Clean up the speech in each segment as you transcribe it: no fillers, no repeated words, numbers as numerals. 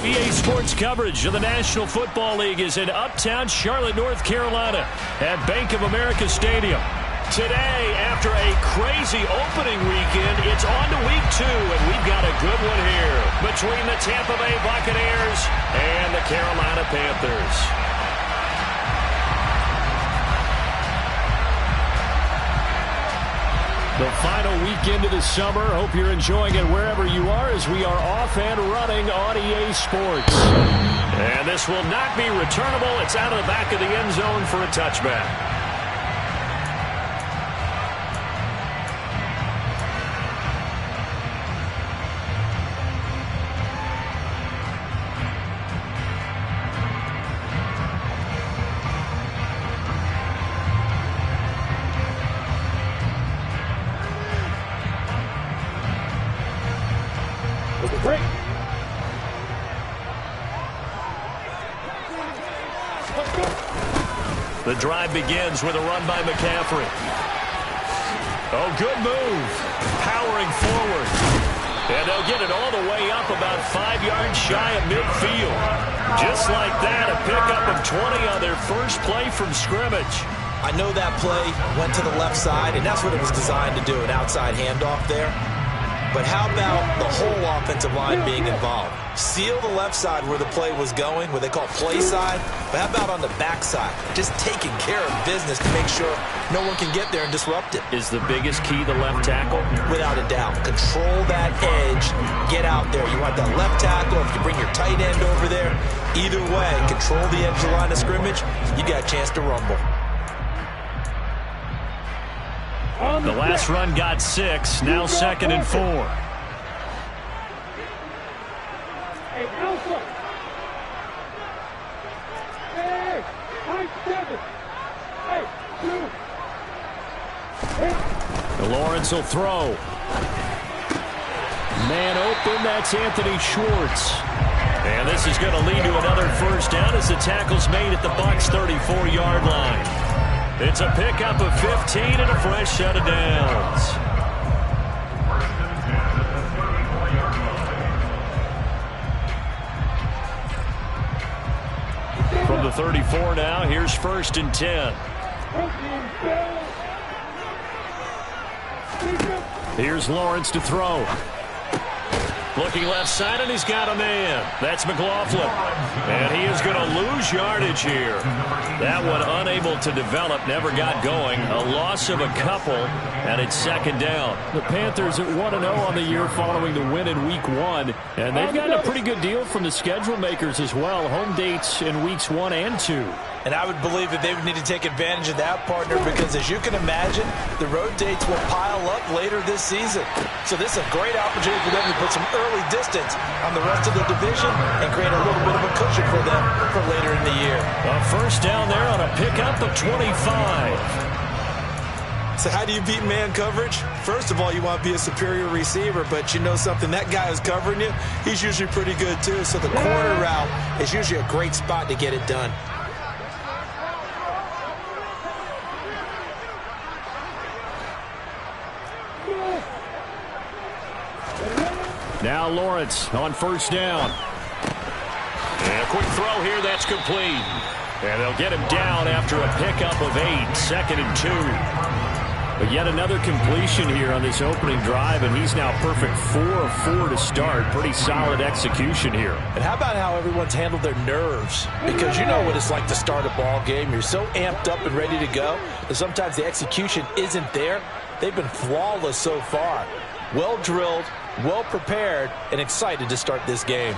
EA Sports coverage of the National Football League is in uptown Charlotte, North Carolina at Bank of America Stadium. Today, after a crazy opening weekend, it's on to week 2, and we've got a good one here between the Tampa Bay Buccaneers and the Carolina Panthers. The final weekend of the summer. Hope you're enjoying it wherever you are as we are off and running on EA Sports. And this will not be returnable. It's out of the back of the end zone for a touchback. The drive begins with a run by McCaffrey. Oh, good move. Powering forward. And they'll get it all the way up about 5 yards shy of midfield. Just like that, a pickup of 20 on their first play from scrimmage. I know that play went to the left side, and that's what it was designed to do, an outside handoff there. But how about the whole offensive line being involved? Seal the left side where the play was going, what they call play side. But how about on the back side? Just taking care of business to make sure no one can get there and disrupt it. Is the biggest key the left tackle? Without a doubt. Control that edge. Get out there. You want that left tackle. If you bring your tight end over there, either way, control the edge of the line of scrimmage, you got a chance to rumble. The last run got 6, now 2nd and 4. Lawrence will throw. Man open, that's Anthony Schwartz. And this is going to lead to another first down as the tackle's made at the Bucs' 34-yard line. It's a pickup of 15 and a fresh set of downs. From the 34 now, here's 1st and 10. Here's Lawrence to throw. Looking left side, and he's got a man. That's McLaughlin. And he is going to lose yardage here. That one unable to develop, never got going. A loss of a couple, and it's 2nd down. The Panthers at 1-0 on the year following the win in Week 1. And they've gotten a pretty good deal from the schedule makers as well. Home dates in Weeks 1 and 2. And I would believe that they would need to take advantage of that, partner, because as you can imagine, the road dates will pile up later this season. So this is a great opportunity for them to put some early distance on the rest of the division and create a little bit of a cushion for them for later in the year. A first down there on a pickup of 25. So how do you beat man coverage? First of all, you want to be a superior receiver, but you know something, that guy who's covering you, he's usually pretty good too. So the corner route is usually a great spot to get it done. Now Lawrence on first down. And a quick throw here, that's complete. And they'll get him down after a pickup of 8, 2nd and 2. But yet another completion here on this opening drive, and he's now perfect 4 of 4 to start. Pretty solid execution here. And how about how everyone's handled their nerves? Because you know what it's like to start a ball game. You're so amped up and ready to go, and sometimes the execution isn't there. They've been flawless so far. Well drilled, well prepared, and excited to start this game.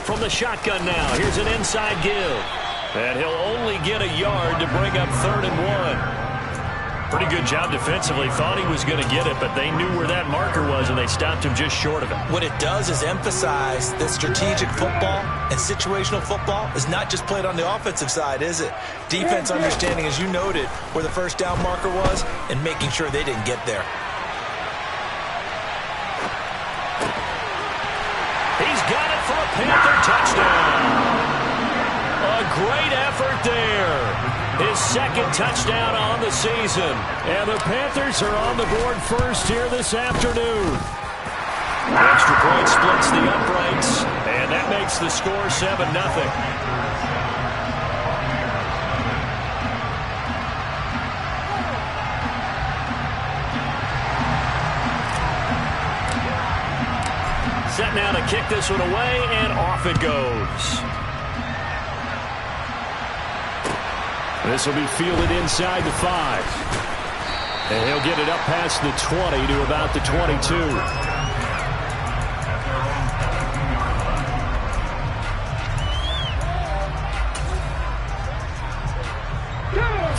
From the shotgun now, here's an inside give. And he'll only get a yard to bring up 3rd and 1. Pretty good job defensively. Thought he was going to get it, but they knew where that marker was, and they stopped him just short of it. What it does is emphasize that strategic football and situational football is not just played on the offensive side, is it? Defense understanding, as you noted, where the first down marker was and making sure they didn't get there. He's got it for a Panther touchdown. A great effort there. His 2nd touchdown on the season. And the Panthers are on the board first here this afternoon. The extra point splits the uprights. And keeps the score 7-0. Set now to kick this one away, and off it goes. This will be fielded inside the 5. And he'll get it up past the 20 to about the 22.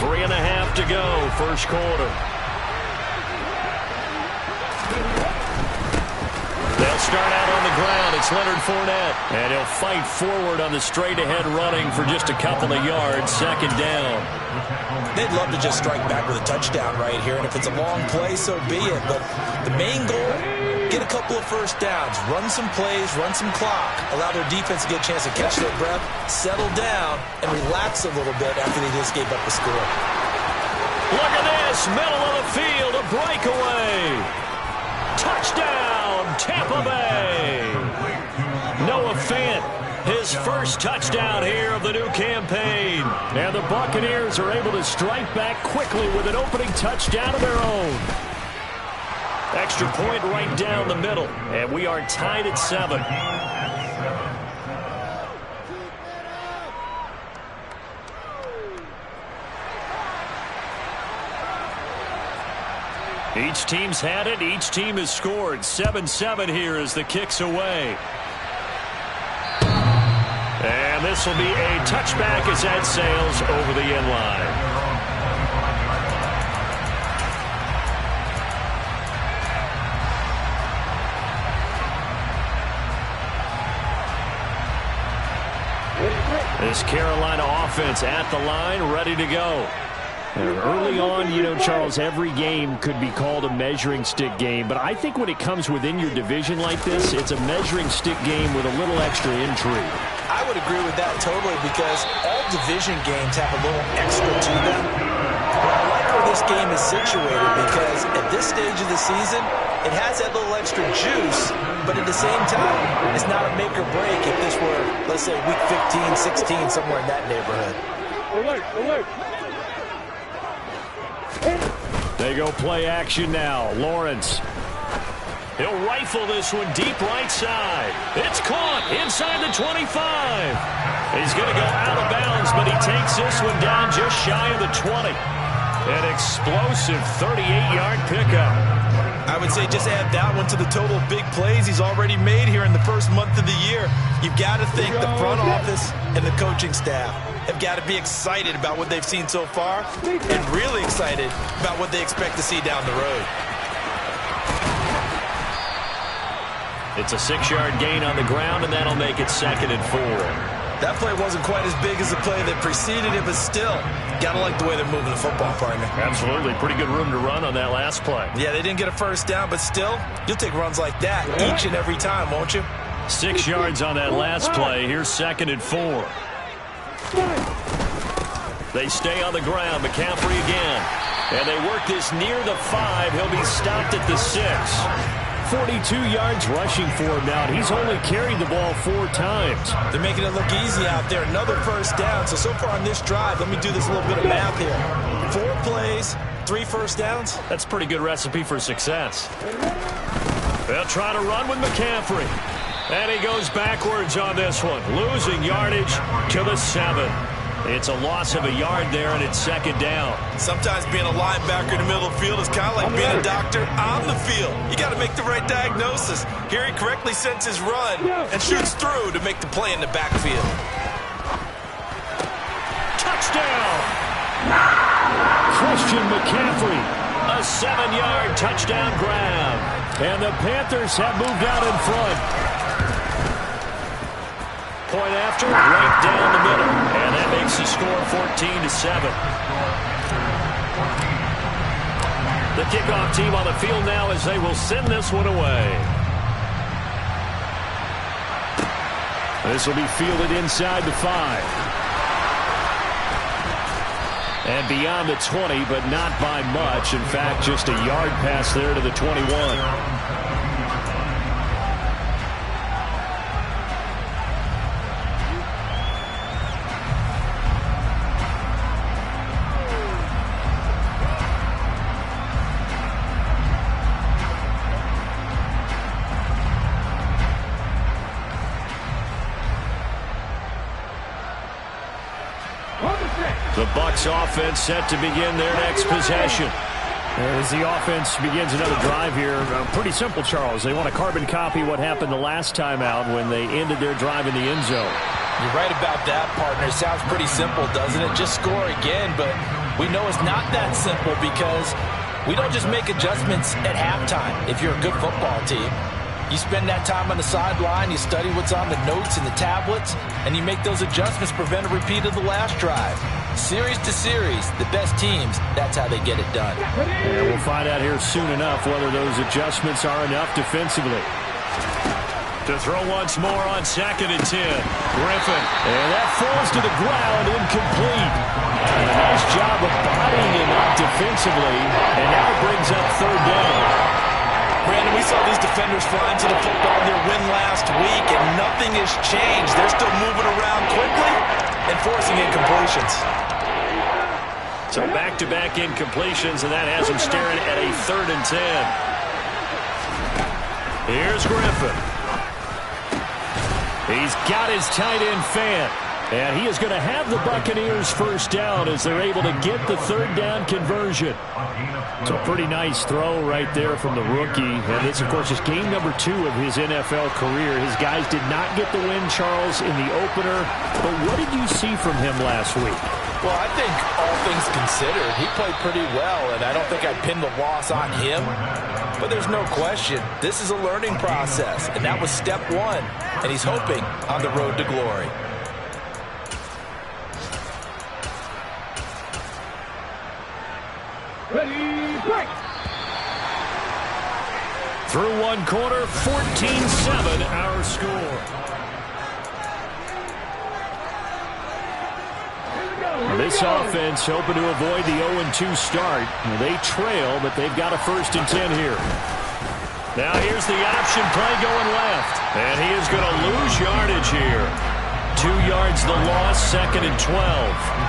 3.5 to go, first quarter. They'll start out on the ground. It's Leonard Fournette. And he'll fight forward on the straight-ahead running for just a couple of yards. Second down. They'd love to just strike back with a touchdown right here. And if it's a long play, so be it. But the main goal, get a couple of first downs. Run some plays, run some clock. Allow their defense to get a chance to catch their breath, settle down, and relax a little bit after they just gave up the score. Look at this. Middle of the field. A breakaway. Touchdown, Tampa Bay. Noah Fant, his first touchdown here of the new campaign. And the Buccaneers are able to strike back quickly with an opening touchdown of their own. Extra point right down the middle. And we are tied at 7. Each team's had it. Each team has scored. 7-7 here as the kick's away. And this will be a touchback as that sails over the end line. This Carolina offense at the line, ready to go. Early on, you know, Charles, every game could be called a measuring stick game. But I think when it comes within your division like this, it's a measuring stick game with a little extra intrigue. I would agree with that totally because all division games have a little extra to them. But I like where this game is situated because at this stage of the season, it has that little extra juice. But at the same time, it's not a make or break if this were, let's say, week 15, 16, somewhere in that neighborhood. Alert. They go play action now. Lawrence. He'll rifle this one deep right side. It's caught inside the 25. He's going to go out of bounds, but he takes this one down just shy of the 20. An explosive 38-yard pickup. I would say just add that one to the total of big plays he's already made here in the first month of the year. You've got to think the front office and the coaching staff have got to be excited about what they've seen so far and really excited about what they expect to see down the road. It's a 6-yard gain on the ground, and that'll make it 2nd and 4. That play wasn't quite as big as the play that preceded it, but still, got to like the way they're moving the football, partner. Absolutely. Pretty good room to run on that last play. Yeah, they didn't get a first down, but still, you'll take runs like that each and every time, won't you? 6 yards on that last play. Here's 2nd and 4. They stay on the ground. McCaffrey again. And they work this near the 5. He'll be stopped at the 6. 42 yards rushing for him now. He's only carried the ball 4 times. They're making it look easy out there. Another first down. So far on this drive, let me do this little bit of math here. 4 plays, 3 first downs. That's a pretty good recipe for success. They'll try to run with McCaffrey. And he goes backwards on this one. Losing yardage to the 7. It's a loss of a yard there, and it's 2nd down. Sometimes being a linebacker in the middle of the field is kind of like being a doctor on the field. You got to make the right diagnosis. Here he correctly sends his run and shoots through to make the play in the backfield. Touchdown! Christian McCaffrey, a 7-yard touchdown grab. And the Panthers have moved out in front. Point after, right down the middle. And that makes the score 14-7. The kickoff team on the field now as they will send this one away. This will be fielded inside the 5. And beyond the 20, but not by much. In fact, just a yard pass there to the 21. The Bucs offense set to begin their next possession. As the offense begins another drive here, pretty simple, Charles. They want to carbon copy what happened the last time out when they ended their drive in the end zone. You're right about that, partner. It sounds pretty simple, doesn't it? Just score again, but we know it's not that simple because we don't just make adjustments at halftime if you're a good football team. You spend that time on the sideline, you study what's on the notes and the tablets, and you make those adjustments to prevent a repeat of the last drive. Series to series, the best teams, that's how they get it done. And we'll find out here soon enough whether those adjustments are enough defensively. To throw once more on 2nd and 10. Griffin. And that falls to the ground, incomplete. And a nice job of bodying him up defensively. And now it brings up 3rd down. Brandon, we saw these defenders flying to the football in their win last week, and nothing has changed. They're still moving around quickly and forcing incompletions. So back-to-back incompletions, and that has him staring at a 3rd and 10. Here's Griffin. He's got his tight end fan. And he is going to have the Buccaneers 1st down as they're able to get the 3rd down conversion. So a pretty nice throw right there from the rookie. And this, of course, is game number 2 of his NFL career. His guys did not get the win, Charles, in the opener. But what did you see from him last week? Well, I think all things considered, he played pretty well, and I don't think I'd pin the loss on him. But there's no question, this is a learning process, and that was step 1, and he's hoping on the road to glory. Ready, break! Through one quarter, 14-7 our score. This offense hoping to avoid the 0-2 start. They trail, but they've got a 1st and 10 here. Now here's the option play going left. And he is going to lose yardage here. 2 yards the loss, 2nd and 12.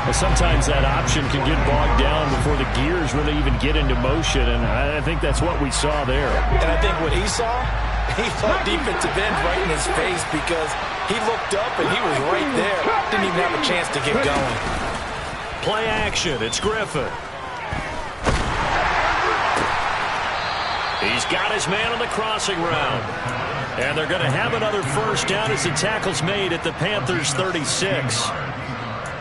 Well, sometimes that option can get bogged down before the gears really even get into motion, and I think that's what we saw there. And I think what he saw defensive end right in his face because he looked up and he was right there. Didn't even have a chance to get going. Play action, it's Griffin. He's got his man on the crossing route. And they're going to have another 1st down as the tackle's made at the Panthers' 36.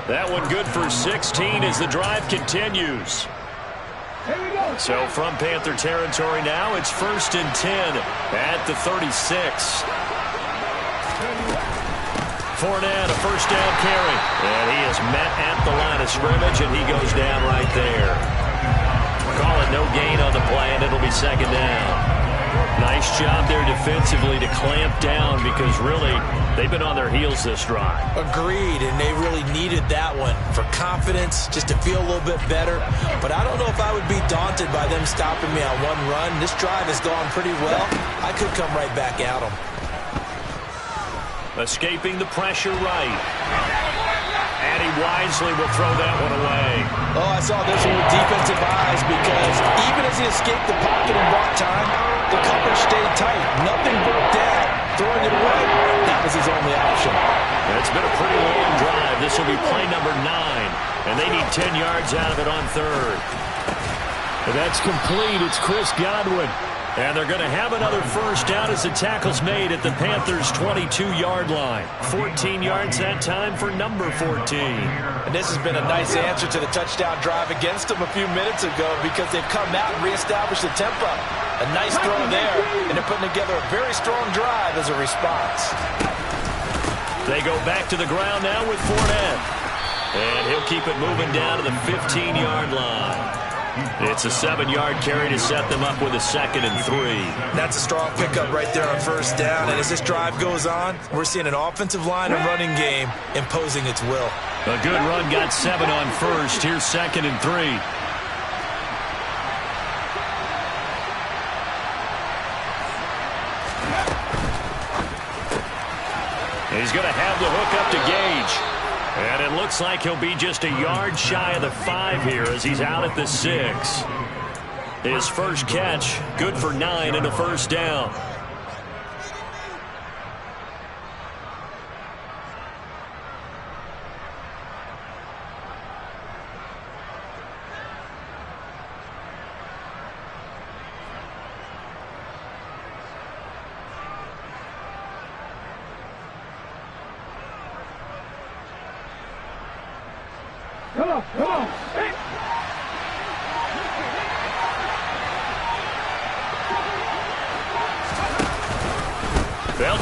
That one good for 16 as the drive continues. So from Panther territory now, it's 1st and 10 at the 36. Fournette, a 1st down carry. And he is met at the line of scrimmage, and he goes down right there. Call it no gain on the play, and it'll be 2nd down. Nice job there defensively to clamp down because really they've been on their heels this drive. Agreed, and they really needed that one for confidence, just to feel a little bit better. But I don't know if I would be daunted by them stopping me on one run. This drive has gone pretty well. I could come right back at them. Escaping the pressure right. And he wisely will throw that one away. Oh, I saw this one with defensive eyes because even as he escaped the pocket and bought time, the coverage stayed tight. Nothing broke down. Throwing it away, that was his only option. And it's been a pretty long drive. This will be play number 9. And they need 10 yards out of it on 3rd. But that's complete. It's Chris Godwin. And they're going to have another 1st down as the tackle's made at the Panthers' 22-yard line. 14 yards that time for number 14. And this has been a nice answer to the touchdown drive against them a few minutes ago because they've come out and reestablished the tempo. A nice throw there, and they're putting together a very strong drive as a response. They go back to the ground now with Fournette. And he'll keep it moving down to the 15-yard line. It's a 7-yard carry to set them up with a 2nd and 3. That's a strong pickup right there on 1st down. And as this drive goes on, we're seeing an offensive line and running game imposing its will. A good run got 7 on 1st. Here's 2nd and 3. He's going to have the hook up to Gage. And it looks like he'll be just a yard shy of the 5 here as he's out at the 6. His first catch, good for 9 and a 1st down. They'll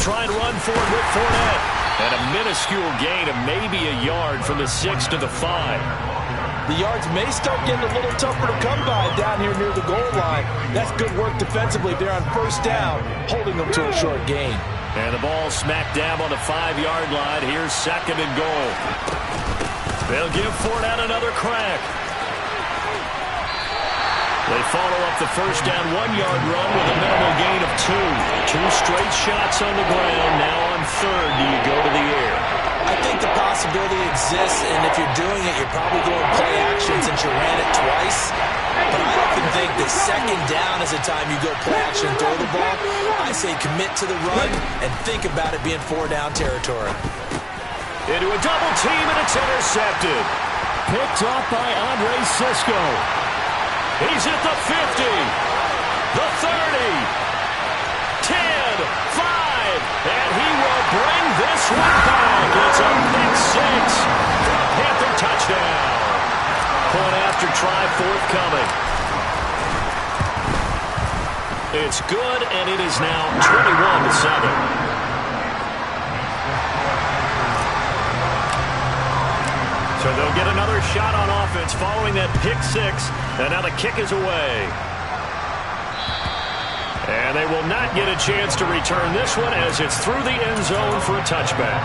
try and run forward with Fournette. And a minuscule gain of maybe a yard from the 6 to the 5. The yards may start getting a little tougher to come by down here near the goal line. That's good work defensively there on first down, holding them to a short gain. And the ball smacked down on the 5-yard line. Here's 2nd and goal. They'll give Fournette another crack. They follow up the first down 1-yard run with a minimal gain of 2. 2 straight shots on the ground. Now on 3rd, do you go to the air? I think the possibility exists, and if you're doing it, you're probably going play action since you ran it twice. But I often think that 2nd down is the time you go play action and throw the ball. I say commit to the run and think about it being 4-down territory. Into a double team, and it's intercepted. Picked off by Andre Sisco. He's at the 50, the 30, 10, 5, and he will bring this one back. It's a pick 6 for a Panther touchdown. Point after try forthcoming. It's good, and it is now 21-7. So they'll get another shot on offense following that pick 6. And now the kick is away. And they will not get a chance to return this one as it's through the end zone for a touchback.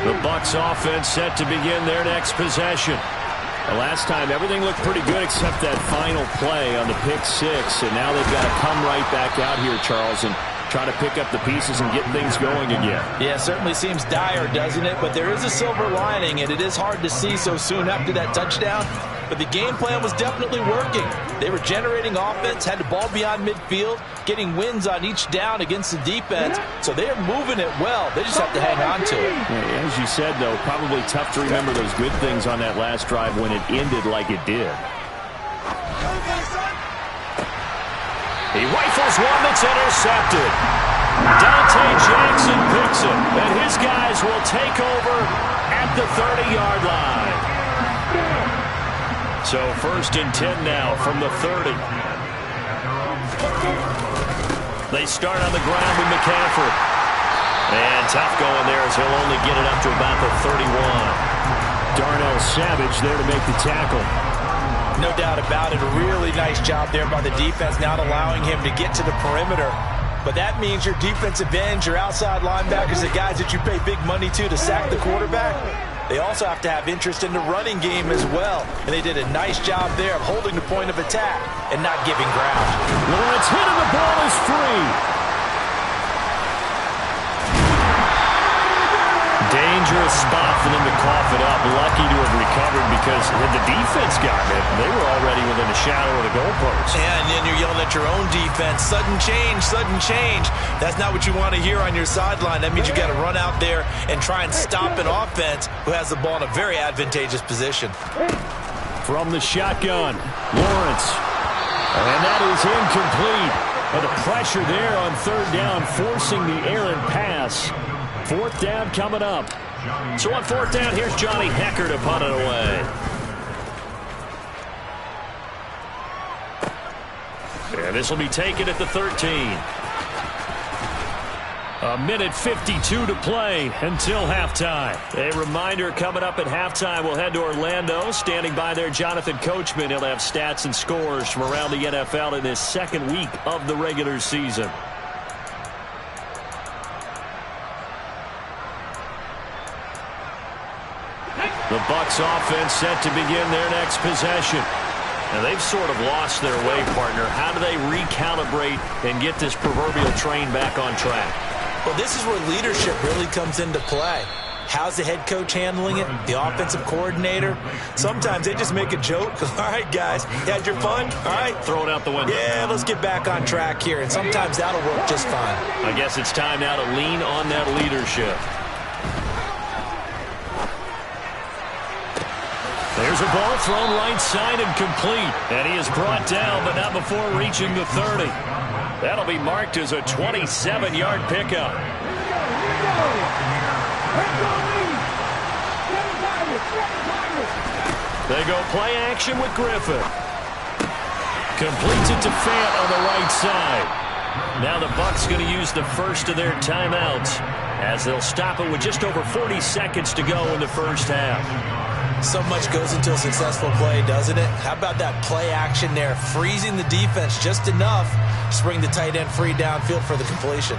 The Bucs offense set to begin their next possession. The last time everything looked pretty good except that final play on the pick 6. And now they've got to come right back out here, Charles, and try to pick up the pieces and get things going again. Yeah, it certainly seems dire, doesn't it? But there is a silver lining, and it is hard to see so soon after that touchdown. But the game plan was definitely working. They were generating offense, had the ball beyond midfield, getting wins on each down against the defense. So they are moving it well. They just have to hang on to it. Yeah, as you said, though, probably tough to remember those good things on that last drive when it ended like it did. He rifles one that's intercepted. Dante Jackson picks it, and his guys will take over at the 30-yard line. So 1st and 10 now from the 30. They start on the ground with McCaffrey. And tough going there as he'll only get it up to about the 31. Darnell Savage there to make the tackle. No doubt about it. A really nice job there by the defense, not allowing him to get to the perimeter. But that means your defensive ends, your outside linebackers, the guys that you pay big money to sack the quarterback, they also have to have interest in the running game as well. And they did a nice job there of holding the point of attack and not giving ground. Lawrence hit and the ball is free. Dangerous spot for them to cough it up. Lucky to have recovered because had the defense gotten it, they were already within a shadow of the goalpost. And then you're yelling at your own defense. Sudden change, sudden change. That's not what you want to hear on your sideline. That means you got to run out there and try and stop an offense who has the ball in a very advantageous position. From the shotgun, Lawrence. And that is incomplete. And the pressure there on 3rd down, forcing the errant pass. 4th down coming up. So on 4th down, here's Johnny Hecker to punt it away. And this will be taken at the 13. A minute 52 to play until halftime. A reminder coming up at halftime, we'll head to Orlando. Standing by there, Jonathan Coachman. He'll have stats and scores from around the NFL in this 2nd week of the regular season. The Bucs offense set to begin their next possession. And they've sort of lost their way, partner. How do they recalibrate and get this proverbial train back on track? Well, this is where leadership really comes into play. How's the head coach handling it? The offensive coordinator? Sometimes they just make a joke. All right, guys, you had your fun? All right. Throw it out the window. Yeah, let's get back on track here. And sometimes that'll work just fine. I guess it's time now to lean on that leadership. There's a ball thrown right side and complete. And he is brought down, but not before reaching the 30. That'll be marked as a 27-yard pickup. They go play action with Griffin. Completes it to Fant on the right side. Now the Bucs going to use the first of their timeouts as they'll stop it with just over 40 seconds to go in the first half. So much goes into a successful play, doesn't it? How about that play action there, freezing the defense just enough to bring the tight end free downfield for the completion.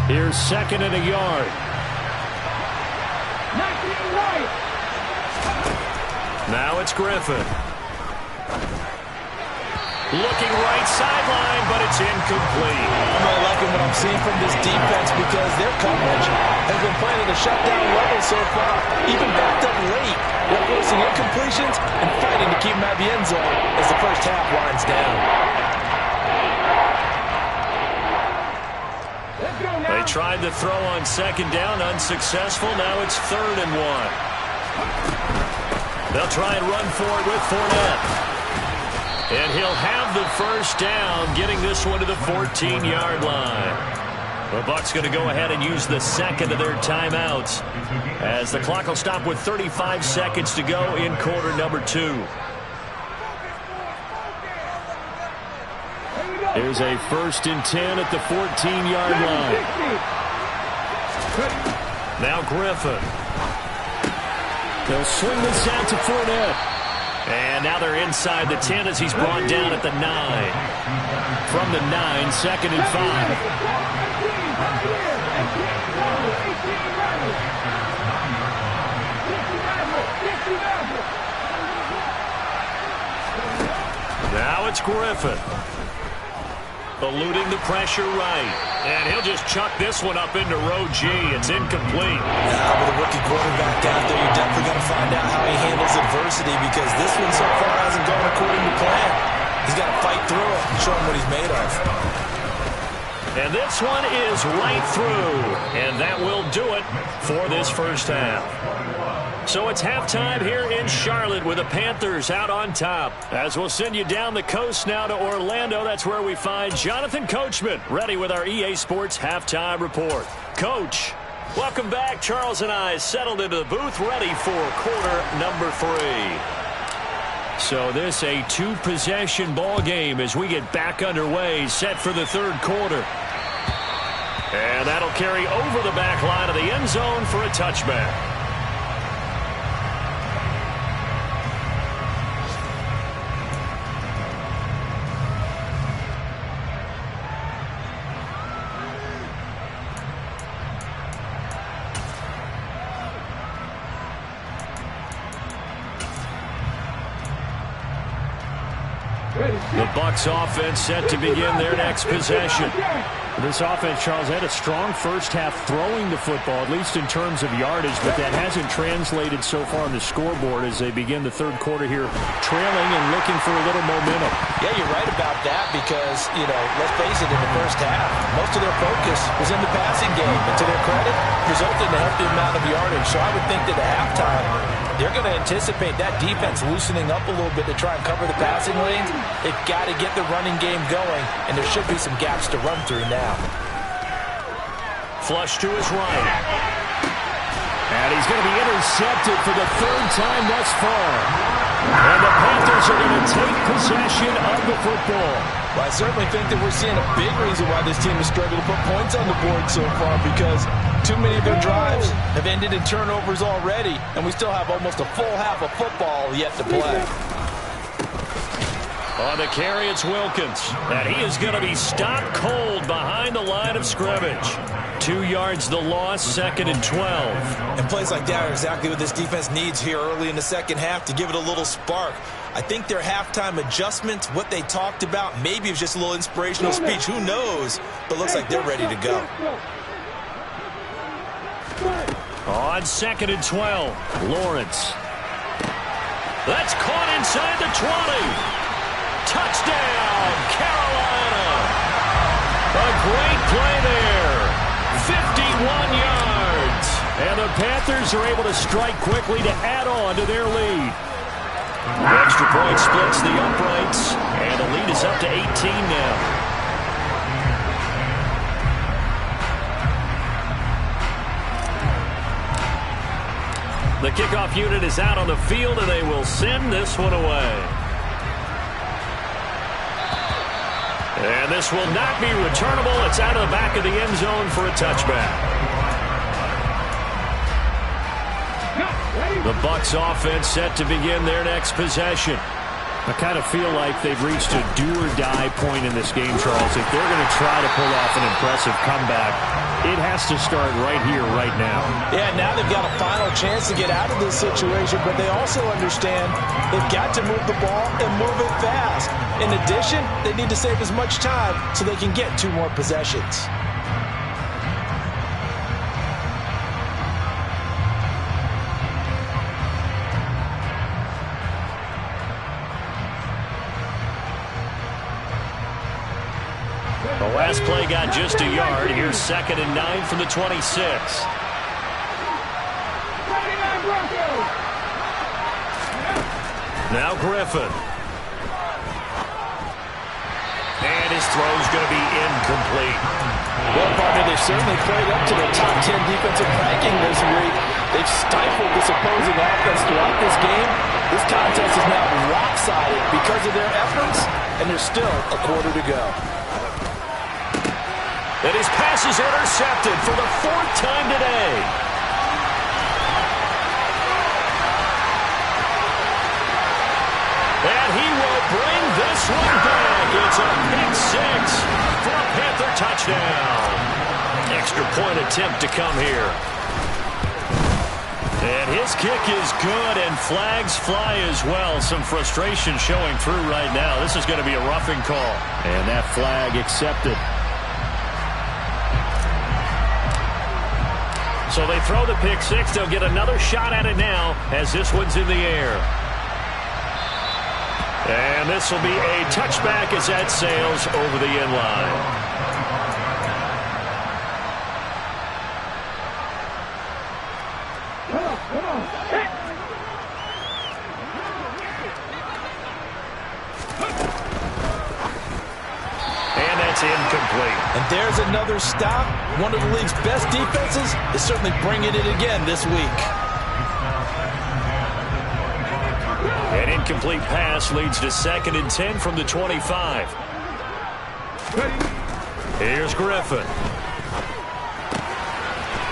Here's second and a yard. Now it's Griffin. Looking right sideline, but it's incomplete. I'm really liking what I'm seeing from this defense because their coverage has been playing at a shutdown level so far. Even backed up late, they're forcing incompletions and fighting to keep them out of the end zone as the first half winds down. They tried to throw on second down, unsuccessful. Now it's 3rd and 1. They'll try and run for it with Fournette. And he'll have the first down, getting this one to the 14-yard line. The Bucs going to go ahead and use the second of their timeouts as the clock will stop with 35 seconds to go in quarter number 2. Here's a 1st and 10 at the 14-yard line. Now Griffin. They'll swing this out to Fournette. And now they're inside the 10 as he's brought down at the 9. From the 9, 2nd and 5. Now it's Griffin. Eluding the pressure right. And he'll just chuck this one up into row G. It's incomplete. Now with a rookie quarterback out there, you're definitely going to find out how he handles adversity because this one so far hasn't gone according to plan. He's got to fight through it and show him what he's made of. And this one is right through. And that will do it for this first half. So it's halftime here in Charlotte with the Panthers out on top. As we'll send you down the coast now to Orlando, that's where we find Jonathan Coachman ready with our EA Sports Halftime Report. Coach, welcome back. Charles and I settled into the booth ready for quarter number 3. So this a 2-possession ball game as we get back underway, set for the 3rd quarter. And that'll carry over the back line of the end zone for a touchback. The Bucs offense set to begin their next possession. This offense, Charles, had a strong first half throwing the football, at least in terms of yardage, but that hasn't translated so far on the scoreboard as they begin the 3rd quarter here, trailing and looking for a little momentum. Yeah, you're right about that because, let's face it, in the first half, most of their focus was in the passing game. And to their credit, resulted in a healthy amount of yardage. So I would think that at halftime, they're going to anticipate that defense loosening up a little bit to try and cover the passing lanes. They've got to get the running game going, and there should be some gaps to run through now. Flush to his right. And he's going to be intercepted for the 3rd time thus far. And the Panthers are going to take possession of the football. Well, I certainly think that we're seeing a big reason why this team has struggled to put points on the board so far because too many of their drives have ended in turnovers already, and we still have almost a full half of football yet to play. On the carry, it's Wilkins. And he is going to be stopped cold behind the line of scrimmage. 2 yards the loss, 2nd and 12. And plays like that are exactly what this defense needs here early in the second half to give it a little spark. I think their halftime adjustments, what they talked about, maybe it was just a little inspirational speech. Who knows? But looks like they're ready to go. On 2nd and 12, Lawrence. That's caught inside the 20. Touchdown, Carolina. A great play there. 51 yards. And the Panthers are able to strike quickly to add on to their lead. Extra point splits the uprights, and the lead is up to 18 now. The kickoff unit is out on the field, and they will send this one away. And this will not be returnable. It's out of the back of the end zone for a touchback. The Bucs offense set to begin their next possession. I kind of feel like they've reached a do-or-die point in this game, Charles. If they're going to try to pull off an impressive comeback, it has to start right here, right now. Yeah, now they've got a final chance to get out of this situation, but they also understand they've got to move the ball and move it fast. In addition, they need to save as much time so they can get 2 more possessions. The last play got just a yard. Here's 2nd and 9 from the 26. Now Griffin. And his throw's going to be incomplete. Well, partner, they certainly played up to their top 10 defensive ranking this week. They've stifled this opposing offense throughout this game. This contest is now lopsided because of their efforts, and there's still a quarter to go. And his pass is intercepted for the 4th time today. And he will bring this one back. It's a pick 6 for a Panther touchdown. Extra point attempt to come here. And his kick is good, and flags fly as well. Some frustration showing through right now. This is going to be a roughing call. And that flag accepted. So they throw the pick 6. They'll get another shot at it now as this one's in the air. And this will be a touchback as that sails over the end line. And that's incomplete. And there's another stop. One of the league's best defenses is certainly bringing it again this week. An incomplete pass leads to 2nd and 10 from the 25. Here's Griffin.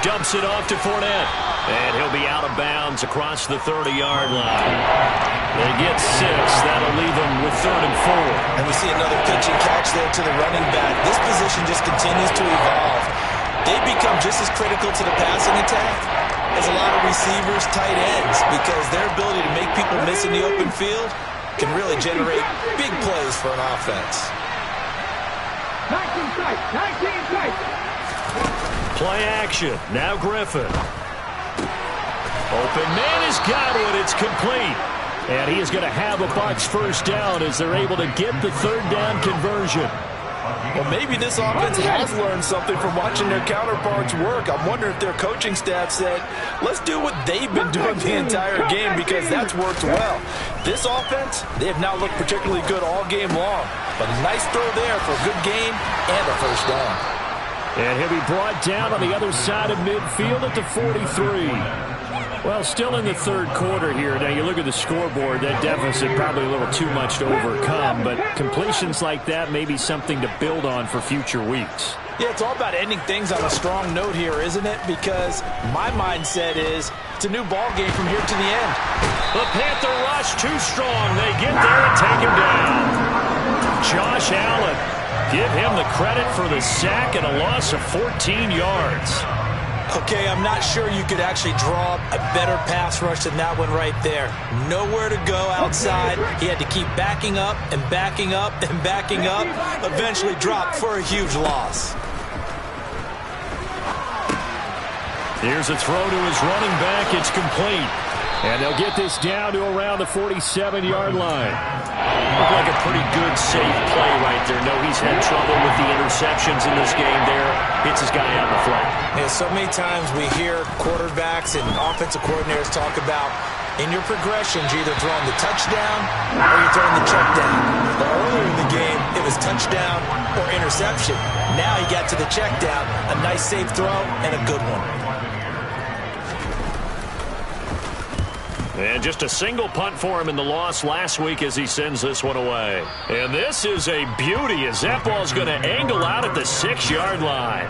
Dumps it off to Fournette. And he'll be out of bounds across the 30-yard line. They get 6. That'll leave them with 3rd and 4. And we see another pitch and catch there to the running back. This position just continues to evolve. They become just as critical to the passing attack as a lot of receivers, tight ends, because their ability to make people miss in the open field can really generate big plays for an offense. 19 strikes, 19 strikes. Play action. Now Griffin. Open man has got it. It's complete. And he is going to have a Bucs first down as they're able to get the 3rd down conversion. Well, maybe this offense has learned something from watching their counterparts work. I'm wondering if their coaching staff said, let's do what they've been doing the entire game, because that's worked well. This offense, they have not looked particularly good all game long. But a nice throw there for a good gain and a first down. And he'll be brought down on the other side of midfield at the 43. Well, still in the 3rd quarter here. Now, you look at the scoreboard, that deficit probably a little too much to overcome, but completions like that may be something to build on for future weeks. Yeah, it's all about ending things on a strong note here, isn't it? Because my mindset is it's a new ball game from here to the end. The Panther rush too strong. They get there and take him down. Josh Allen, give him the credit for the sack and a loss of 14 yards. Okay, I'm not sure you could actually draw a better pass rush than that one right there. Nowhere to go outside. He had to keep backing up and backing up and backing up. Eventually dropped for a huge loss. Here's a throw to his running back. It's complete. And they'll get this down to around the 47-yard line. Looked like a pretty good, safe play right there. No, he's had trouble with the interceptions in this game there. Hits his guy out in the flat. Yeah, so many times we hear quarterbacks and offensive coordinators talk about in your progressions, you're either throwing the touchdown or you're throwing the check down. But earlier in the game, it was touchdown or interception. Now he got to the check down, a nice safe throw, and a good one. And just a single punt for him in the loss last week as he sends this one away. And this is a beauty as that ball's going to angle out at the 6-yard line.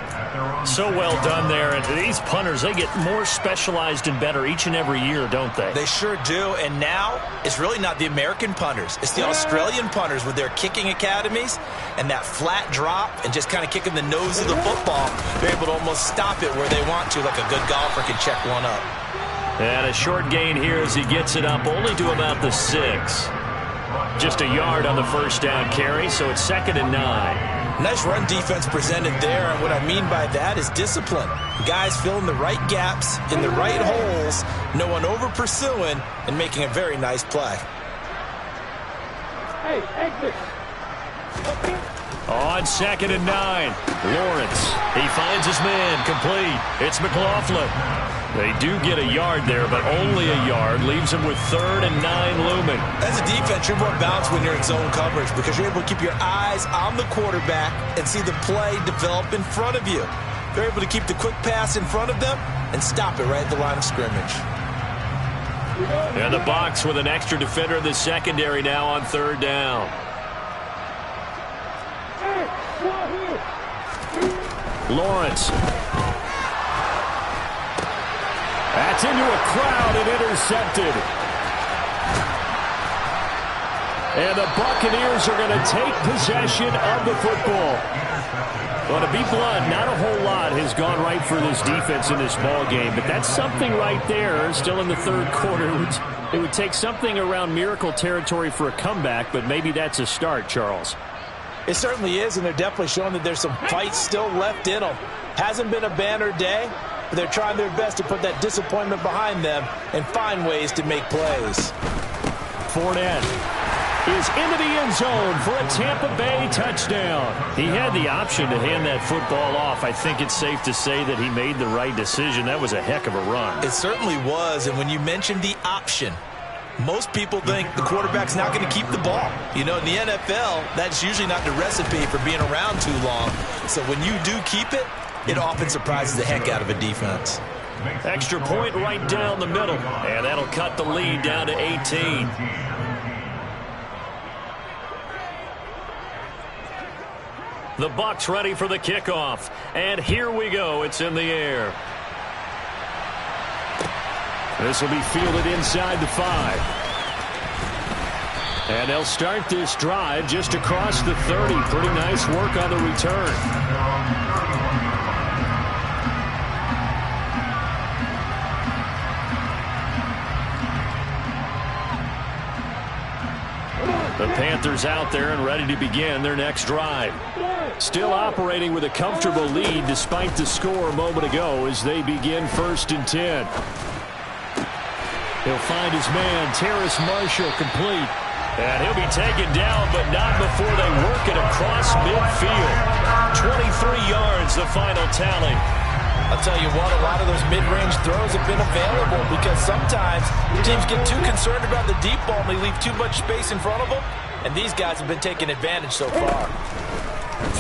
So well done there. And these punters, they get more specialized and better each and every year, don't they? They sure do. And now it's really not the American punters. It's the Australian punters with their kicking academies and that flat drop and just kind of kicking the nose of the football. They're able to almost stop it where they want to, like a good golfer can check one up. And a short gain here as he gets it up only to about the 6. Just a yard on the first down carry, so it's 2nd and 9. Nice run defense presented there, and what I mean by that is discipline. Guys filling the right gaps in the right holes, no one over-pursuing, and making a very nice play. Hey, exit. On 2nd and 9, Lawrence. He finds his man, complete. It's McLaughlin. They do get a yard there, but only a yard. Leaves them with 3rd and 9 looming. As a defense, you're more balanced when you're in zone coverage because you're able to keep your eyes on the quarterback and see the play develop in front of you. They're able to keep the quick pass in front of them and stop it right at the line of scrimmage. And the box with an extra defender in the secondary now on 3rd down. Lawrence. That's into a crowd and intercepted. And the Buccaneers are going to take possession of the football. Well, to be blunt, not a whole lot has gone right for this defense in this ball game, but that's something right there. Still in the 3rd quarter. It would take something around miracle territory for a comeback, but maybe that's a start, Charles. It certainly is, and they're definitely showing that there's some fight still left in them. Hasn't been a banner day, but they're trying their best to put that disappointment behind them and find ways to make plays. Fournette is into the end zone for a Tampa Bay touchdown. He had the option to hand that football off. I think it's safe to say that he made the right decision. That was a heck of a run. It certainly was, and when you mentioned the option, most people think the quarterback's not going to keep the ball. You know, in the NFL, that's usually not the recipe for being around too long. So when you do keep it, it often surprises the heck out of a defense. Extra point right down the middle, and that'll cut the lead down to 18. The Bucs ready for the kickoff, and here we go. It's in the air. This will be fielded inside the 5. And they'll start this drive just across the 30. Pretty nice work on the return. The Panthers out there and ready to begin their next drive. Still operating with a comfortable lead despite the score a moment ago as they begin 1st and 10. He'll find his man, Terrace Marshall, complete. And he'll be taken down, but not before they work it across midfield. 23 yards, the final tally. I'll tell you what, a lot of those mid-range throws have been available because sometimes teams get too concerned about the deep ball and they leave too much space in front of them, and these guys have been taking advantage so far.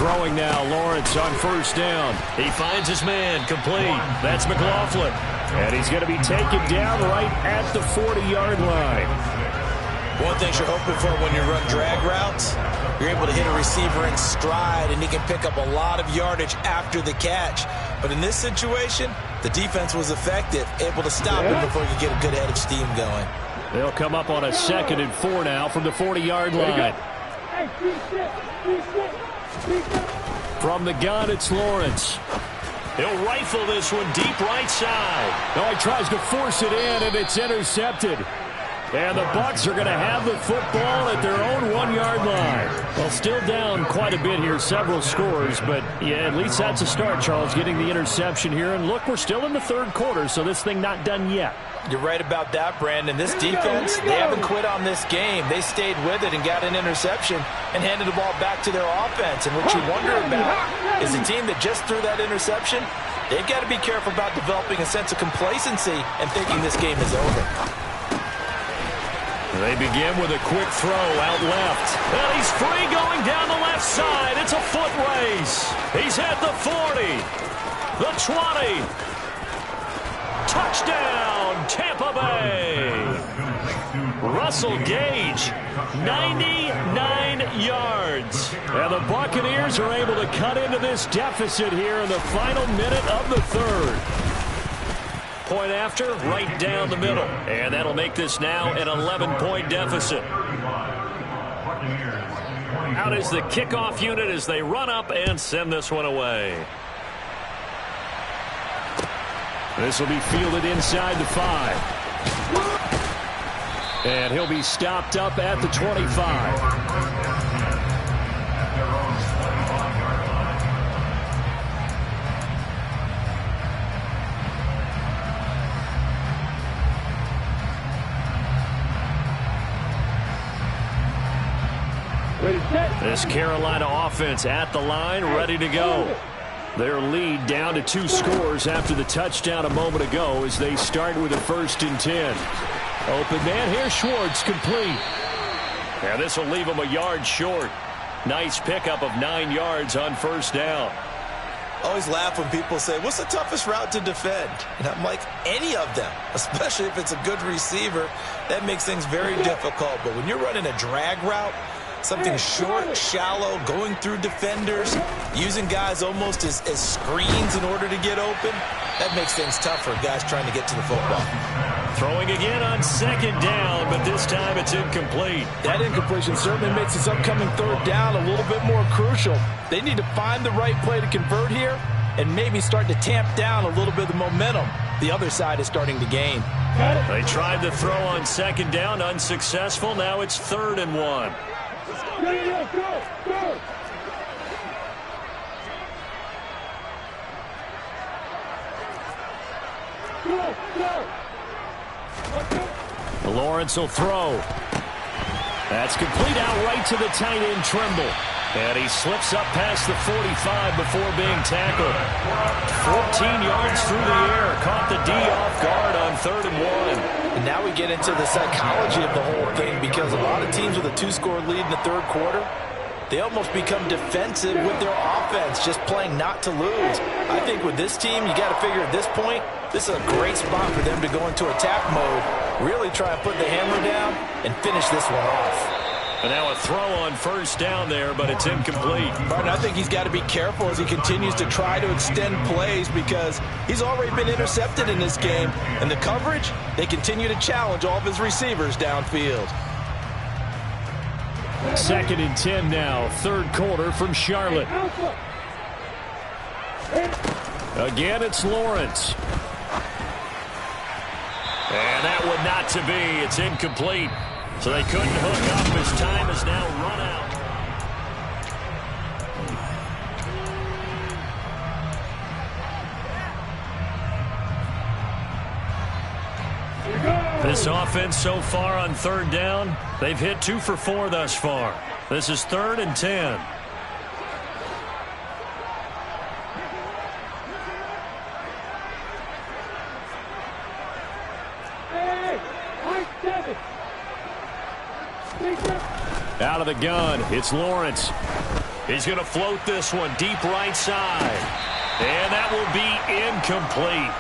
Throwing now, Lawrence on 1st down. He finds his man, complete. That's McLaughlin. And he's going to be taken down right at the 40-yard line. One thing you're hoping for when you run drag routes, you're able to hit a receiver in stride, and he can pick up a lot of yardage after the catch. But in this situation, the defense was effective, able to stop him before he could get a good head of steam going. They'll come up on a 2nd and 4 now from the 40-yard line. From the gun, it's Lawrence. He'll rifle this one deep right side. No, he tries to force it in, and it's intercepted. And the Bucs are going to have the football at their own 1-yard line. Well, still down quite a bit here, several scores, but yeah, at least that's a start, Charles, getting the interception here. And look, we're still in the 3rd quarter, so this thing not done yet. You're right about that, Brandon. This defense, they haven't quit on this game. They stayed with it and got an interception and handed the ball back to their offense. And what you wonder about is a team that just threw that interception, they've got to be careful about developing a sense of complacency and thinking this game is over. They begin with a quick throw out left. And he's free going down the left side. It's a foot race. He's at the 40, the 20. Touchdown, Tampa Bay. Russell Gage, 99 yards. And the Buccaneers are able to cut into this deficit here in the final minute of the third. Point after, right down the middle. And that'll make this now an 11-point deficit. Out is the kickoff unit as they run up and send this one away. This will be fielded inside the 5. And he'll be stopped up at the 25. This Carolina offense at the line, ready to go. Their lead down to 2 scores after the touchdown a moment ago as they start with a 1st and 10. Open man here, Schwartz, complete. And this will leave him a yard short. Nice pickup of 9 yards on 1st down. Always laugh when people say, what's the toughest route to defend? And I'm like, any of them, especially if it's a good receiver. That makes things very difficult. But when you're running a drag route, something short, shallow, going through defenders, using guys almost as screens in order to get open, that makes things tough for guys trying to get to the football. Throwing again on 2nd down, but this time it's incomplete. That incompletion certainly makes this upcoming 3rd down a little bit more crucial. They need to find the right play to convert here and maybe start to tamp down a little bit of the momentum the other side is starting to gain. They tried to throw on 2nd down, unsuccessful. Now it's 3rd and 1. Go! Lawrence will throw. That's complete out right to the tight end, Trimble. And he slips up past the 45 before being tackled. 14 yards through the air. Caught the D off guard on 3rd and 1. And now we get into the psychology of the whole thing, because a lot of teams with a 2-score lead in the 3rd quarter, they almost become defensive with their offense, just playing not to lose. I think with this team, you got to figure at this point, this is a great spot for them to go into attack mode, really try and put the hammer down and finish this one off. And now a throw on 1st down there, but it's incomplete. Martin, I think he's got to be careful as he continues to try to extend plays, because he's already been intercepted in this game. And the coverage, they continue to challenge all of his receivers downfield. 2nd and 10 now, 3rd quarter from Charlotte. Again, it's Lawrence. And that one not to be. It's incomplete. So they couldn't hook up. His time is now run out. This offense so far on 3rd down, they've hit 2 for 4 thus far. This is 3rd and 10. Out of the gun, it's Lawrence. He's going to float this one deep right side. And that will be incomplete.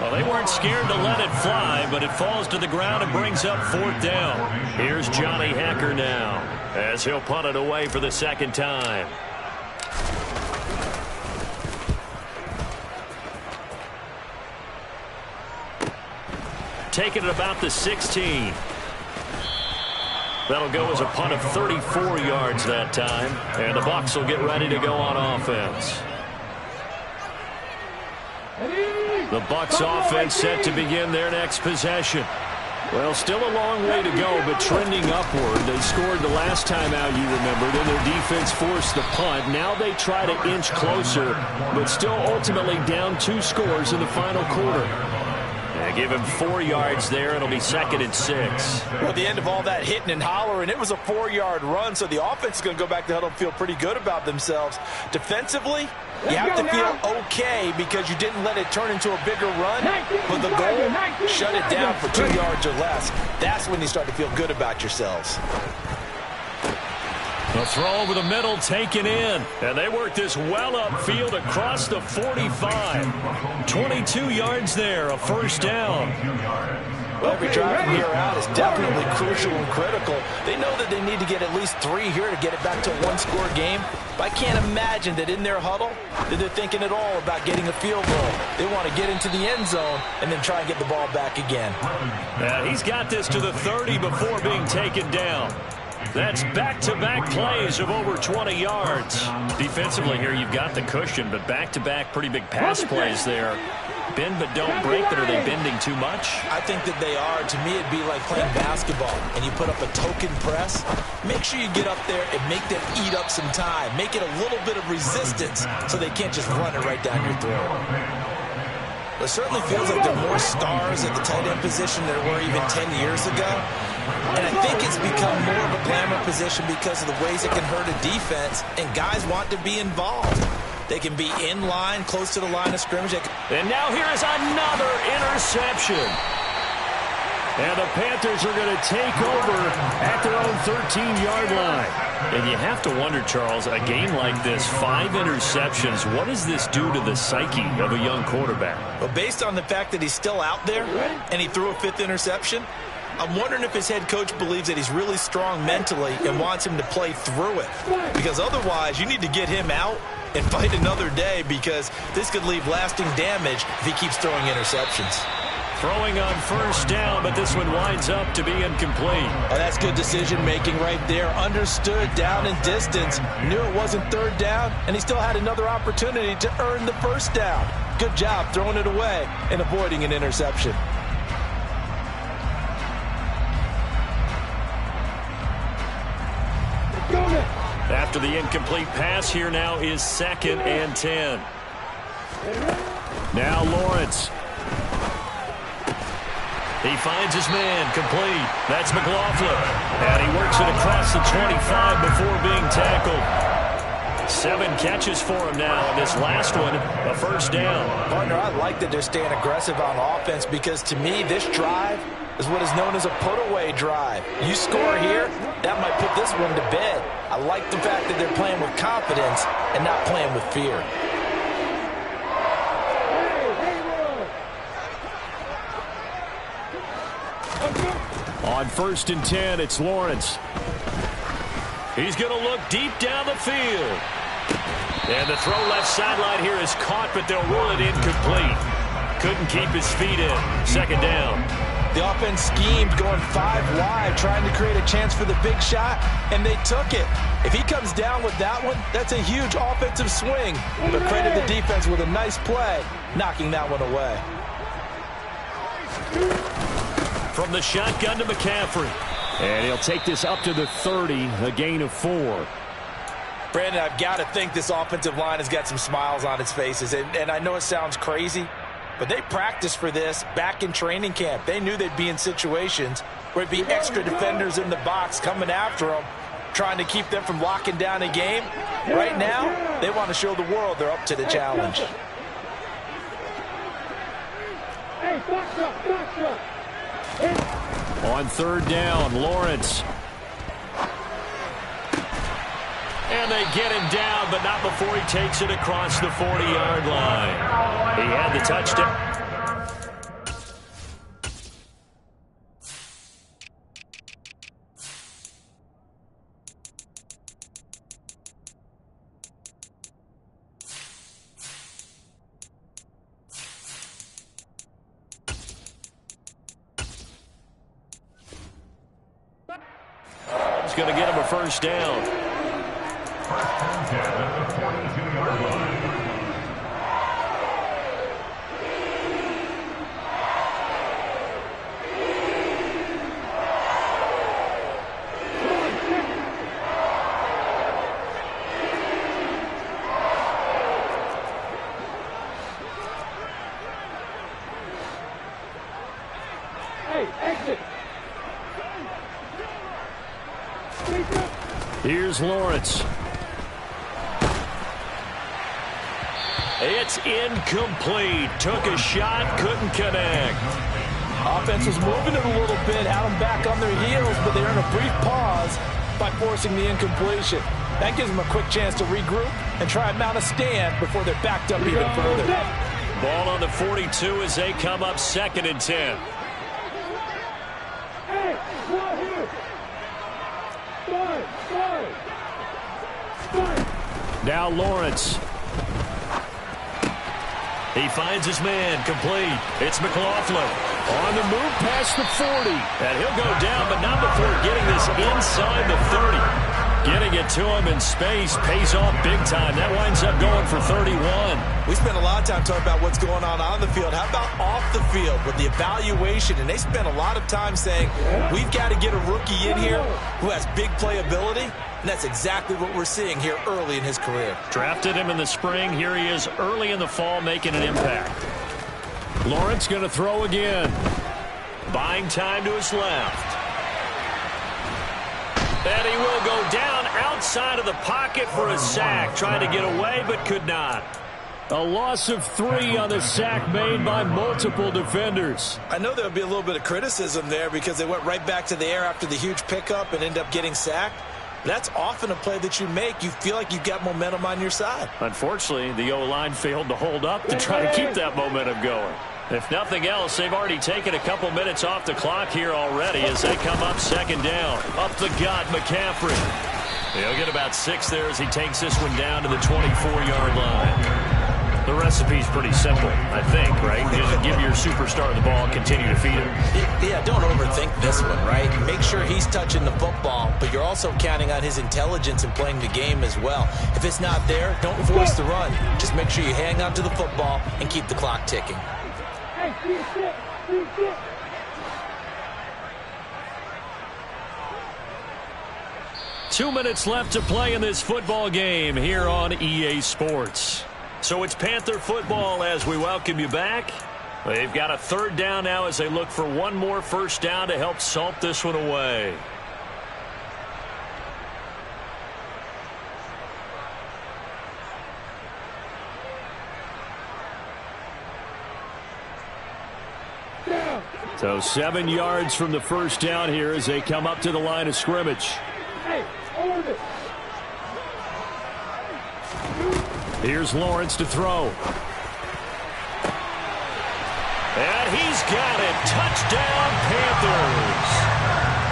Well, they weren't scared to let it fly, but it falls to the ground and brings up 4th down. Here's Johnny Hacker now, as he'll punt it away for the 2nd time. Taking it about the 16. That'll go as a punt of 34 yards that time. And the Bucs will get ready to go on offense. The Bucs offense set to begin their next possession. Well, still a long way to go, but trending upward. They scored the last time out, you remember. Then their defense forced the punt. Now they try to inch closer, but still ultimately down 2 scores in the final quarter. They give him 4 yards there. It'll be 2nd and 6. Well, at the end of all that hitting and hollering, it was a 4-yard run, so the offense is going to go back to the huddle and feel pretty good about themselves. Defensively, you have to feel okay because you didn't let it turn into a bigger run, but the goal, shut it down for 2 yards or less. That's when you start to feel good about yourselves. A throw over the middle taken in. And they work this well upfield across the 45. 22 yards there, a 1st down. Well, every drive from here out is definitely crucial and critical. They know that they need to get at least 3 here to get it back to a one-score game. But I can't imagine that in their huddle that they're thinking at all about getting a field goal. They want to get into the end zone and then try and get the ball back again. Yeah, he's got this to the 30 before being taken down. That's back-to-back plays of over 20 yards. Defensively here, you've got the cushion, but back-to-back pretty big pass plays there. Bend but don't break, but are they bending too much? I think that they are. To me, it'd be like playing basketball, and you put up a token press. Make sure you get up there and make them eat up some time. Make it a little bit of resistance so they can't just run it right down your throat. It certainly feels like there are more stars at the tight end position than there were even 10 years ago. And I think it's become more of a glamour position because of the ways it can hurt a defense, and guys want to be involved. They can be in line, close to the line of scrimmage. And now here is another interception. And the Panthers are going to take over at their own 13-yard line. And you have to wonder, Charles, a game like this, 5 interceptions, what does this do to the psyche of a young quarterback? Well, based on the fact that he's still out there and he threw a 5th interception, I'm wondering if his head coach believes that he's really strong mentally and wants him to play through it. Because otherwise, you need to get him out and fight another day, because this could leave lasting damage if he keeps throwing interceptions. Throwing on first down, but this one winds up to be incomplete. Oh, that's good decision-making right there. Understood down and distance. Knew it wasn't 3rd down, and he still had another opportunity to earn the 1st down. Good job throwing it away and avoiding an interception. After the incomplete pass, here now is 2nd and 10. Now Lawrence. He finds his man, complete. That's McLaughlin. And he works it across the 25 before being tackled. 7 catches for him now, and this last one, a 1st down. Partner, I like that they're staying aggressive on offense, because to me, this drive is what is known as a put-away drive. You score here, that might put this one to bed. I like the fact that they're playing with confidence and not playing with fear. On 1st and 10, it's Lawrence. He's going to look deep down the field. And the throw left sideline here is caught, but they'll rule it incomplete. Couldn't keep his feet in. 2nd down. The offense schemed going 5 wide, trying to create a chance for the big shot, and they took it. If he comes down with that one, that's a huge offensive swing. But credit the defense with a nice play, knocking that one away. From the shotgun to McCaffrey. And he'll take this up to the 30, a gain of 4. Brandon, I've got to think this offensive line has got some smiles on its faces. And I know it sounds crazy, but they practiced for this back in training camp. They knew they'd be in situations where it'd be extra defenders in the box coming after them, trying to keep them from locking down a game. Right now, they want to show the world they're up to the challenge. On 3rd down, Lawrence. And they get him down, but not before he takes it across the 40-yard line. He had the touchdown. He's going to get him a 1st down. Here's Lawrence. It's incomplete. Took a shot, couldn't connect. Offense was moving it a little bit, had them back on their heels, but they earned a brief pause by forcing the incompletion. That gives them a quick chance to regroup and try and mount a stand before they're backed up even further. Ball on the 42 as they come up 2nd and 10. Now Lawrence. He finds his man, complete. It's McLaughlin. On the move past the 40. And he'll go down, but not before getting this inside the 30. Getting it to him in space pays off big time. That winds up going for 31. We spent a lot of time talking about what's going on the field. How about off the field with the evaluation? And they spent a lot of time saying, we've got to get a rookie in here who has big playability. And that's exactly what we're seeing here early in his career. Drafted him in the spring. Here he is early in the fall making an impact. Lawrence going to throw again. Buying time to his left. And he will go down outside of the pocket for a sack. Trying to get away, but could not. A loss of 3 on the sack made by multiple defenders. I know there'll be a little bit of criticism there because they went right back to the air after the huge pickup and ended up getting sacked. That's often a play that you make. You feel like you've got momentum on your side. Unfortunately, the O-line failed to hold up to try to keep that momentum going. If nothing else, they've already taken a couple minutes off the clock here already as they come up second down. Up the gut, McCaffrey. He'll get about 6 there as he takes this one down to the 24-yard line. The recipe's pretty simple, I think, right? Just give your superstar the ball, continue to feed him. Yeah, don't overthink this one, right? Make sure he's touching the football, but you're also counting on his intelligence in playing the game as well. If it's not there, don't force the run. Just make sure you hang on to the football and keep the clock ticking. Hey, see it. 2 minutes left to play in this football game here on EA Sports. So it's Panther football as we welcome you back. They've got a third down now as they look for one more first down to help salt this one away. So 7 yards from the first down here as they come up to the line of scrimmage. Hey, hold it. Here's Lawrence to throw. And he's got it. Touchdown, Panthers.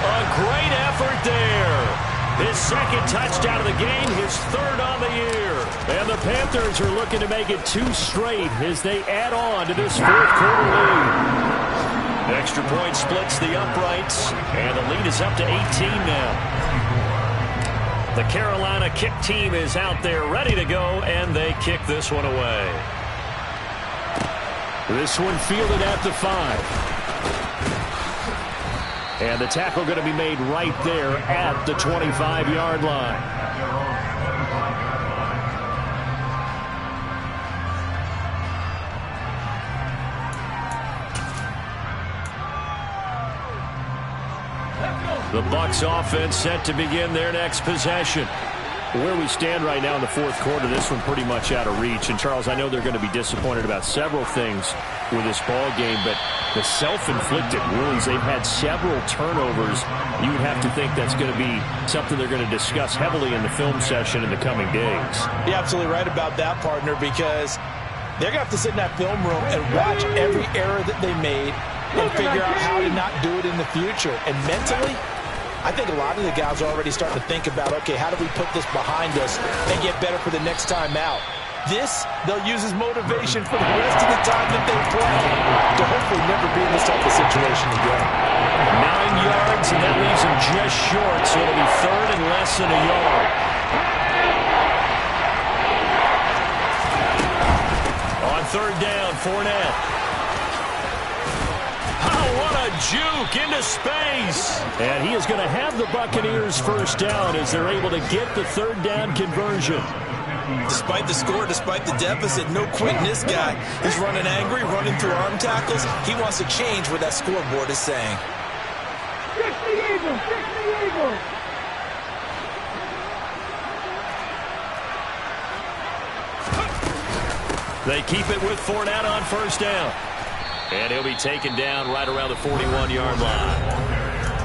A great effort there. His second touchdown of the game, his third on the year. And the Panthers are looking to make it 2 straight as they add on to this fourth quarter lead. Extra point splits the uprights, and the lead is up to 18 now. The Carolina kick team is out there ready to go, and they kick this one away. This one fielded at the 5. And the tackle going to be made right there at the 25-yard line. The Bucs offense set to begin their next possession. Where we stand right now in the fourth quarter, this one pretty much out of reach. And, Charles, I know they're going to be disappointed about several things with this ball game, but the self-inflicted wounds, they've had several turnovers. You would have to think that's going to be something they're going to discuss heavily in the film session in the coming days. You're absolutely right about that, partner, because they're going to have to sit in that film room and watch every error that they made and figure out how to not do it in the future. And mentally, I think a lot of the guys are already starting to think about, okay, how do we put this behind us and get better for the next time out? This, they'll use as motivation for the rest of the time that they play to hopefully never be in this type of situation again. 9 yards, and that leaves them just short, so it'll be third and less than a yard. On third down, Fournette. What a juke into space. And he is going to have the Buccaneers first down as they're able to get the third down conversion. Despite the score, despite the deficit, no quitting this guy. He's running angry, running through arm tackles. He wants to change what that scoreboard is saying. 60 Eagles, 60 Eagles. They keep it with Fournette on first down. And he'll be taken down right around the 41-yard line.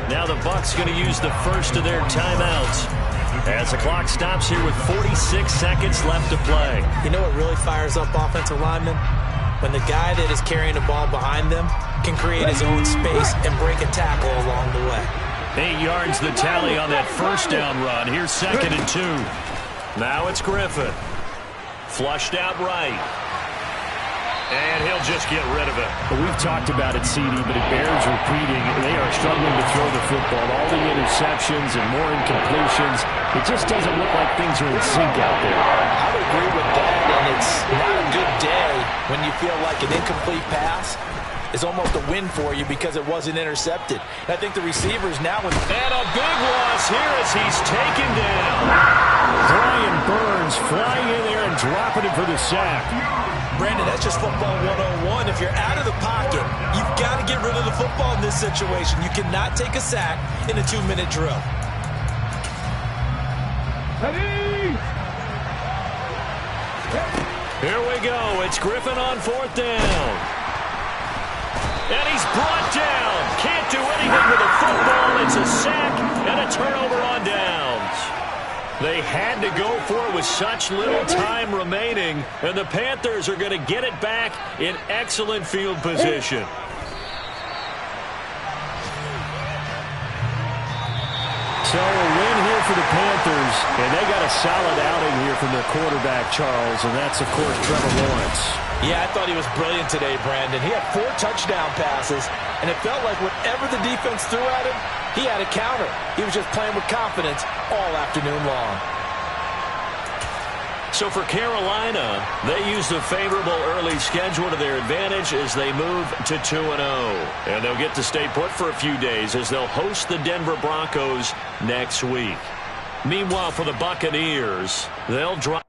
Now the Bucs going to use the first of their timeouts as the clock stops here with 46 seconds left to play. You know what really fires up offensive linemen? When the guy that is carrying the ball behind them can create his own space and break a tackle along the way. 8 yards the tally on that first down run. Here's 2nd and 2. Now it's Griffin. Flushed out right. And he'll just get rid of it. We've talked about it, CD, but it bears repeating. They are struggling to throw the football. All the interceptions and more incompletions. It just doesn't look like things are in sync out there. I would agree with that, and it's not a good day when you feel like an incomplete pass is almost a win for you because it wasn't intercepted. And I think the receivers now... And a big loss here as he's taken down. Brian Burns flying in there and dropping it for the sack. Brandon, that's just football 101. If you're out of the pocket, you've got to get rid of the football in this situation. You cannot take a sack in a 2-minute drill. Here we go. It's Griffin on 4th down. And he's brought down. Can't do anything with the football. It's a sack and a turnover on downs. They had to go for it with such little time remaining, and the Panthers are going to get it back in excellent field position. So a win here for the Panthers, and they got a solid outing here from their quarterback, Charles, and that's, of course, Trevor Lawrence. Yeah, I thought he was brilliant today, Brandon. He had 4 touchdown passes, and it felt like whatever the defense threw at him, he had a counter. He was just playing with confidence all afternoon long. So for Carolina, they used a favorable early schedule to their advantage as they move to 2-0. And they'll get to stay put for a few days as they'll host the Denver Broncos next week. Meanwhile, for the Buccaneers, they'll drop